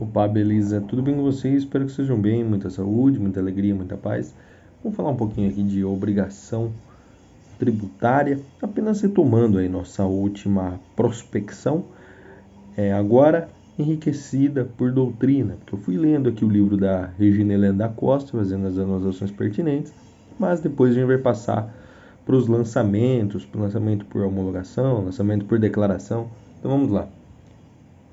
Opa, beleza? Tudo bem com vocês? Espero que estejam bem, muita saúde, muita alegria, muita paz. Vamos falar um pouquinho aqui de obrigação tributária, apenas retomando aí nossa última prospecção, agora enriquecida por doutrina, porque eu fui lendo aqui o livro da Regina Helena da Costa, fazendo as anotações pertinentes, mas depois a gente vai passar para os lançamentos, para o lançamento por homologação, lançamento por declaração. Então vamos lá.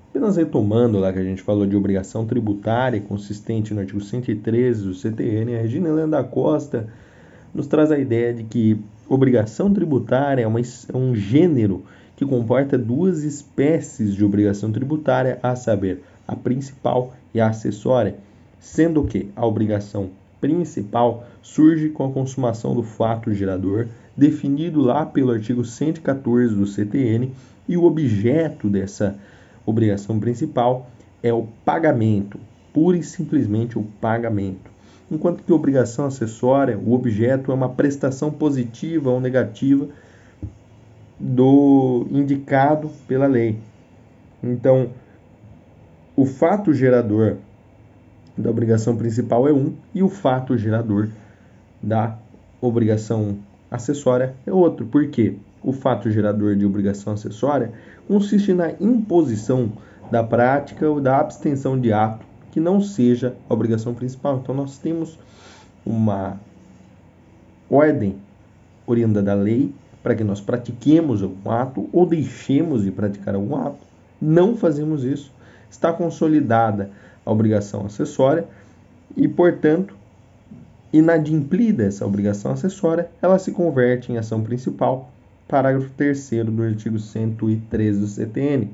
Apenas retomando lá que a gente falou de obrigação tributária consistente no artigo 113 do CTN, a Regina Helena da Costa nos traz a ideia de que obrigação tributária é um gênero que comporta duas espécies de obrigação tributária, a saber, a principal e a acessória, sendo que a obrigação principal surge com a consumação do fato gerador, definido lá pelo artigo 114 do CTN, e o objeto dessa obrigação principal é o pagamento, pura e simplesmente o pagamento. Enquanto que a obrigação acessória, o objeto é uma prestação positiva ou negativa do indicado pela lei. Então, o fato gerador da obrigação principal é um e o fato gerador da obrigação acessória é outro. Por quê? O fato gerador de obrigação acessória consiste na imposição da prática ou da abstenção de ato que não seja a obrigação principal. Então, nós temos uma ordem oriunda da lei para que nós pratiquemos algum ato ou deixemos de praticar algum ato. Não fazemos isso. Está consolidada a obrigação acessória e, portanto, inadimplida essa obrigação acessória, ela se converte em ação principal. Parágrafo 3º do artigo 113 do CTN.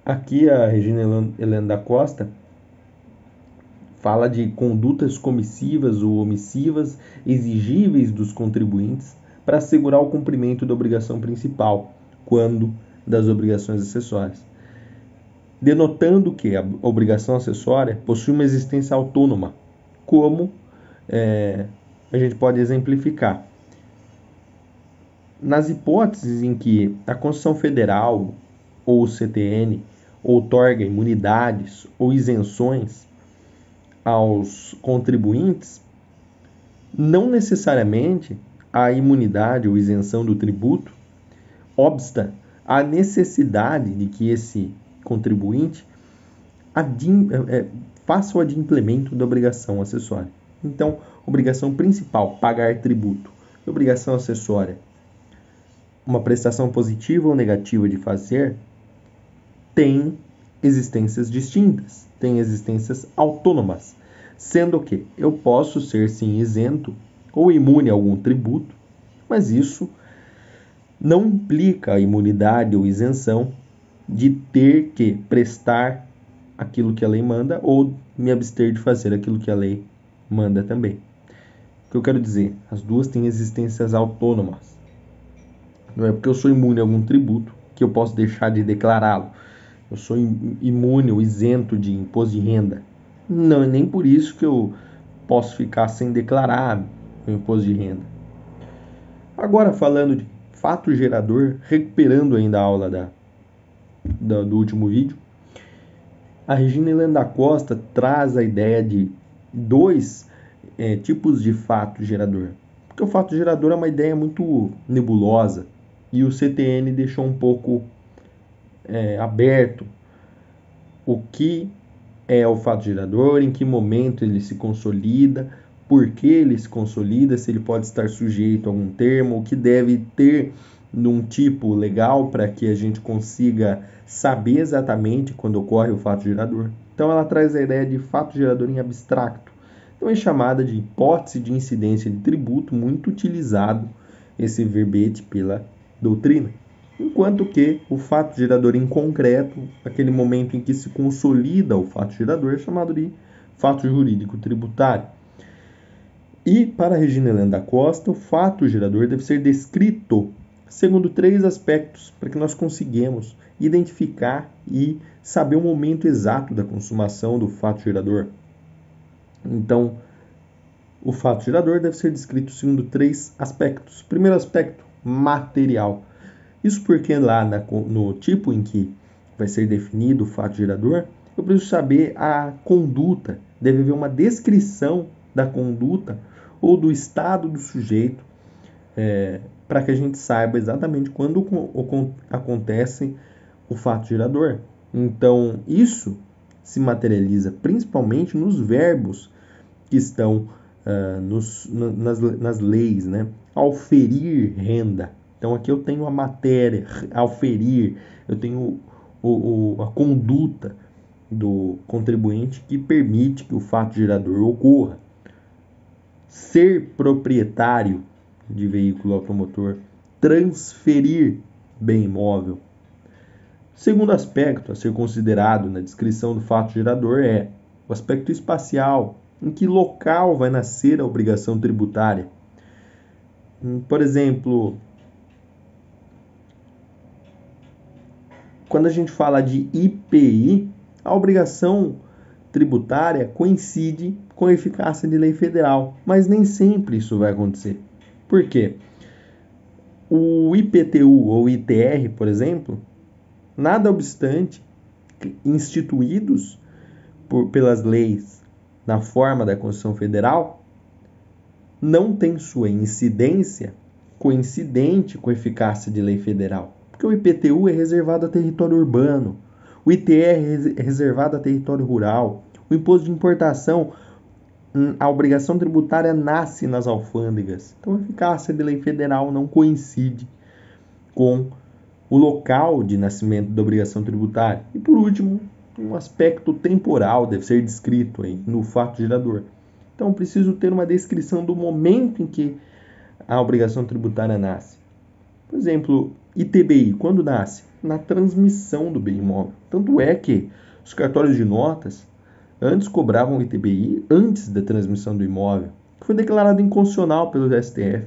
Aqui a Regina Helena da Costa fala de condutas comissivas ou omissivas exigíveis dos contribuintes para assegurar o cumprimento da obrigação principal, quando das obrigações acessórias, denotando que a obrigação acessória possui uma existência autônoma, como a gente pode exemplificar. Nas hipóteses em que a Constituição Federal ou o CTN outorga imunidades ou isenções aos contribuintes, não necessariamente a imunidade ou isenção do tributo obsta à necessidade de que esse contribuinte faça o adimplemento da obrigação acessória. Então, obrigação principal, pagar tributo. E obrigação acessória, uma prestação positiva ou negativa de fazer, tem existências distintas, tem existências autônomas, sendo que eu posso ser sim isento ou imune a algum tributo, mas isso não implica a imunidade ou isenção de ter que prestar aquilo que a lei manda ou me abster de fazer aquilo que a lei manda também. O que eu quero dizer? As duas têm existências autônomas. Não é porque eu sou imune a algum tributo que eu posso deixar de declará-lo. Eu sou imune ou isento de imposto de renda. Não é nem por isso que eu posso ficar sem declarar o imposto de renda. Agora, falando de fato gerador, recuperando ainda a aula do último vídeo, a Regina Helena da Costa traz a ideia de dois tipos de fato gerador. Porque o fato gerador é uma ideia muito nebulosa e o CTN deixou um pouco aberto o que é o fato gerador, em que momento ele se consolida, por que ele se consolida, se ele pode estar sujeito a algum termo, o que deve ter num tipo legal para que a gente consiga saber exatamente quando ocorre o fato gerador. Então ela traz a ideia de fato gerador em abstracto. Então é chamada de hipótese de incidência de tributo, muito utilizado esse verbete pela doutrina. Enquanto que o fato gerador em concreto, aquele momento em que se consolida o fato gerador, é chamado de fato jurídico tributário. E para a Regina Helena da Costa, o fato gerador deve ser descrito segundo 3 aspectos, para que nós consigamos identificar e saber o momento exato da consumação do fato gerador. Então, o fato gerador deve ser descrito segundo 3 aspectos. Primeiro aspecto, material. Isso porque lá no tipo em que vai ser definido o fato gerador, eu preciso saber a conduta. Deve haver uma descrição da conduta ou do estado do sujeito, para que a gente saiba exatamente quando acontece o fato gerador. Então, isso se materializa principalmente nos verbos que estão nas leis, né? Auferir renda. Então, aqui eu tenho a matéria, auferir, eu tenho a conduta do contribuinte que permite que o fato gerador ocorra. Ser proprietário de veículo automotor, transferir bem imóvel. Segundo aspecto a ser considerado na descrição do fato gerador é o aspecto espacial, em que local vai nascer a obrigação tributária. Por exemplo, quando a gente fala de IPI, a obrigação tributária coincide com a eficácia de lei federal, mas nem sempre isso vai acontecer. Por quê? O IPTU ou ITR, por exemplo, nada obstante instituídos pelas leis na forma da Constituição Federal, não tem sua incidência coincidente com a eficácia de lei federal. Porque o IPTU é reservado a território urbano, o ITR é reservado a território rural, o imposto de importação, a obrigação tributária nasce nas alfândegas. Então a eficácia de lei federal não coincide com o local de nascimento da obrigação tributária. E por último, um aspecto temporal deve ser descrito aí no fato gerador. Então preciso ter uma descrição do momento em que a obrigação tributária nasce. Por exemplo, ITBI, quando nasce? Na transmissão do bem imóvel. Tanto é que os cartórios de notas antes cobravam o ITBI antes da transmissão do imóvel, que foi declarado inconstitucional pelo STF.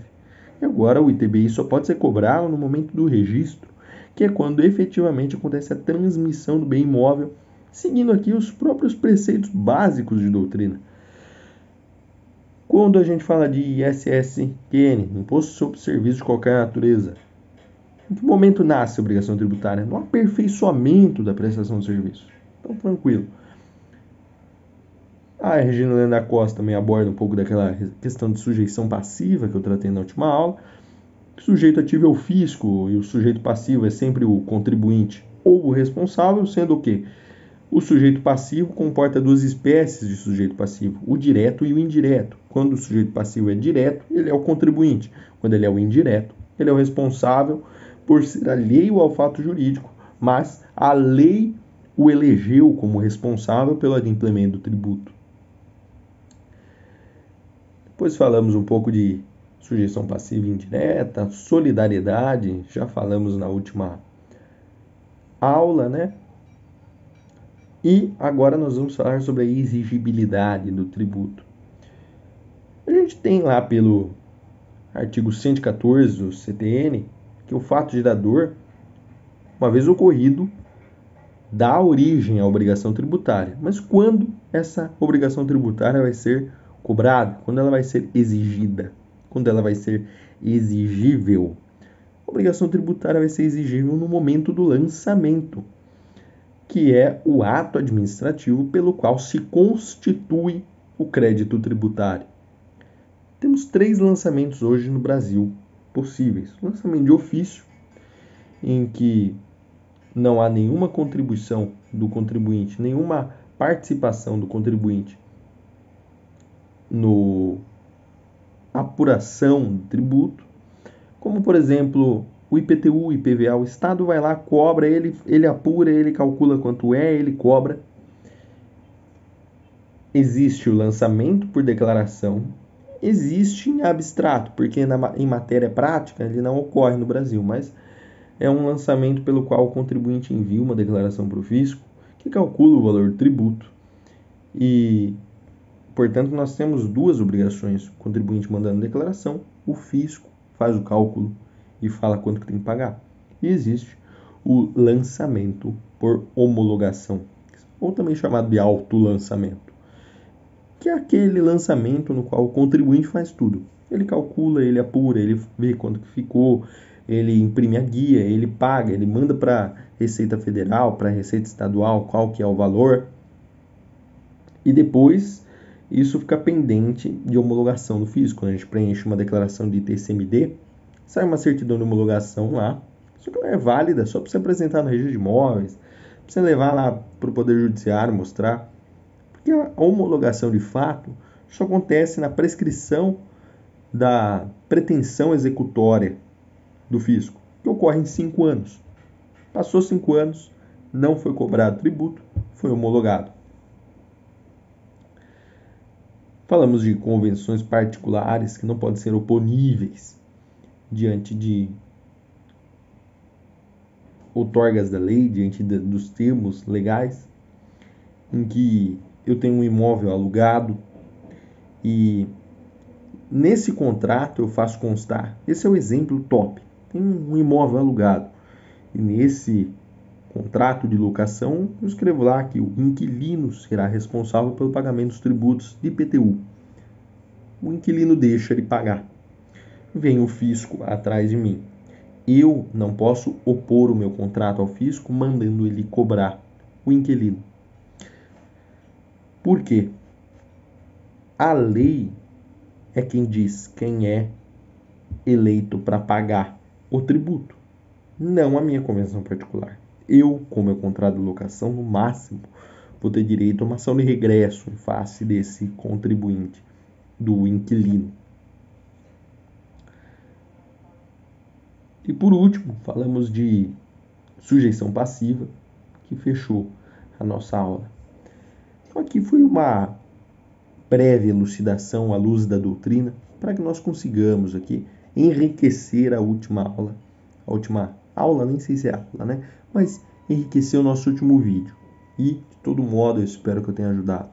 E agora o ITBI só pode ser cobrado no momento do registro, que é quando efetivamente acontece a transmissão do bem imóvel, seguindo aqui os próprios preceitos básicos de doutrina. Quando a gente fala de ISSQN, Imposto sobre Serviço de Qualquer Natureza, em que momento nasce a obrigação tributária? No aperfeiçoamento da prestação de serviço. Então, tranquilo. A Regina Helena da Costa também aborda um pouco daquela questão de sujeição passiva que eu tratei na última aula. O sujeito ativo é o fisco e o sujeito passivo é sempre o contribuinte ou o responsável, sendo o quê? O sujeito passivo comporta duas espécies de sujeito passivo, o direto e o indireto. Quando o sujeito passivo é direto, ele é o contribuinte. Quando ele é o indireto, ele é o responsável por ser alheio ao fato jurídico, mas a lei o elegeu como responsável pelo adimplemento do tributo. Depois falamos um pouco de sujeição passiva e indireta, solidariedade, já falamos na última aula, né? E agora nós vamos falar sobre a exigibilidade do tributo. A gente tem lá pelo artigo 114 do CTN que o fato gerador, uma vez ocorrido, dá origem à obrigação tributária. Mas quando essa obrigação tributária vai ser cobrada? Quando ela vai ser exigida? Quando ela vai ser exigível? A obrigação tributária vai ser exigível no momento do lançamento, que é o ato administrativo pelo qual se constitui o crédito tributário. Temos 3 lançamentos hoje no Brasil possíveis. O lançamento de ofício, em que não há nenhuma contribuição do contribuinte, nenhuma participação do contribuinte no apuração do tributo, como por exemplo o IPTU, IPVA, o Estado vai lá, cobra, ele apura, ele calcula quanto é, ele cobra. Existe o lançamento por declaração, existe em abstrato, porque em matéria prática ele não ocorre no Brasil, mas é um lançamento pelo qual o contribuinte envia uma declaração para o fisco, que calcula o valor do tributo. E, portanto, nós temos 2 obrigações. O contribuinte mandando declaração, o fisco faz o cálculo e fala quanto que tem que pagar. E existe o lançamento por homologação, ou também chamado de autolançamento, que é aquele lançamento no qual o contribuinte faz tudo. Ele calcula, ele apura, ele vê quanto que ficou, ele imprime a guia, ele paga, ele manda para Receita Federal, para Receita Estadual, qual que é o valor. E depois isso fica pendente de homologação do fisco. Quando a gente preenche uma declaração de ITCMD, sai uma certidão de homologação lá, só que não é válida, só para você apresentar no registro de imóveis, para você levar lá para o Poder Judiciário, mostrar. Porque a homologação de fato só acontece na prescrição da pretensão executória do fisco, que ocorre em 5 anos. Passou 5 anos, não foi cobrado tributo, foi homologado. Falamos de convenções particulares que não podem ser oponíveis diante de outorgas da lei, diante dos termos legais, em que eu tenho um imóvel alugado e nesse contrato eu faço constar, esse é o exemplo top, tem um imóvel alugado e nesse contrato de locação eu escrevo lá que o inquilino será responsável pelo pagamento dos tributos de IPTU. O inquilino deixa de pagar, vem o fisco atrás de mim. Eu não posso opor o meu contrato ao fisco mandando ele cobrar o inquilino. Por quê? A lei é quem diz quem é eleito para pagar o tributo, não a minha convenção particular. Eu, com meu contrato de locação, no máximo, vou ter direito a uma ação de regresso em face desse contribuinte, do inquilino. E por último, falamos de sujeição passiva, que fechou a nossa aula. Então aqui foi uma breve elucidação à luz da doutrina, para que nós consigamos aqui enriquecer a última aula. A última aula, nem sei se é aula, né? Mas enriquecer o nosso último vídeo. E, de todo modo, eu espero que eu tenha ajudado.